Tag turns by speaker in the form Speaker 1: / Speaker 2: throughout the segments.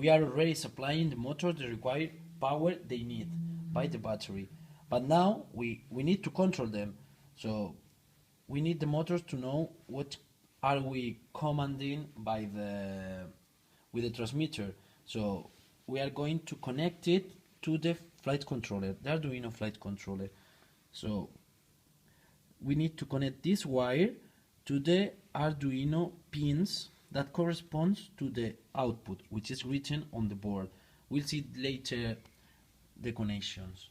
Speaker 1: we are already supplying the motor the required power they need by the battery. But now we need to control them. So we need the motors to know what are we commanding by with the transmitter. So we are going to connect it to the flight controller, the Arduino flight controller. So we need to connect this wire to the Arduino pins that corresponds to the output, which is written on the board. We'll see later the connections.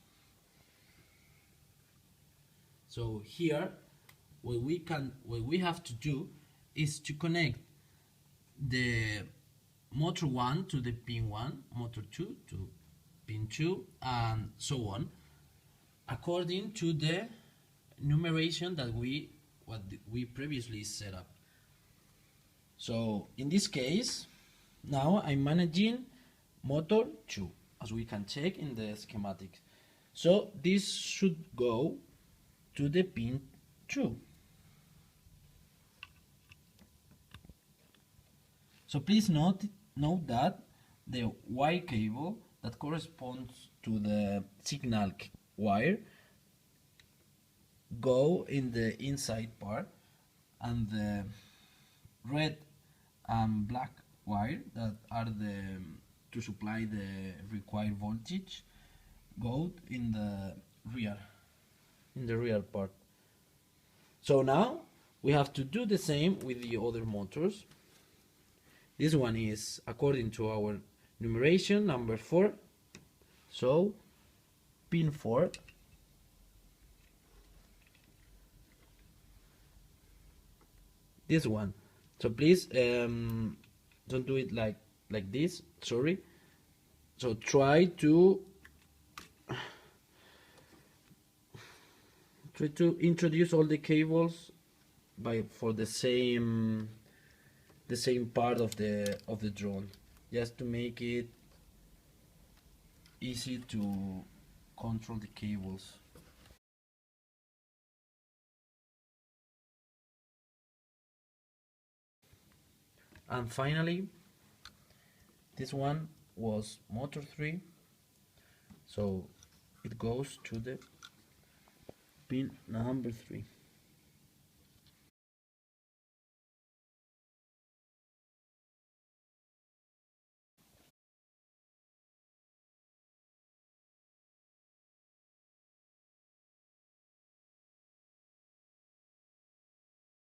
Speaker 1: So here, what we have to do is to connect the motor 1 to the pin 1, motor 2 to pin 2, and so on, according to the numeration that we previously set up. So in this case, now I'm managing motor 2, as we can check in the schematics. So this should go to the pin 2. So please note that the wire cable that corresponds to the signal wire go in the inside part, and the red and black wire that are to supply the required voltage go in the rear part. So now we have to do the same with the other motors. This one is according to our numeration, number 4. So pin 4. This one. So please don't do it like this. Sorry. So try to introduce all the cables for the same part of the drone, just to make it easy to control the cables. And finally, this one was motor 3, so it goes to the pin number 3.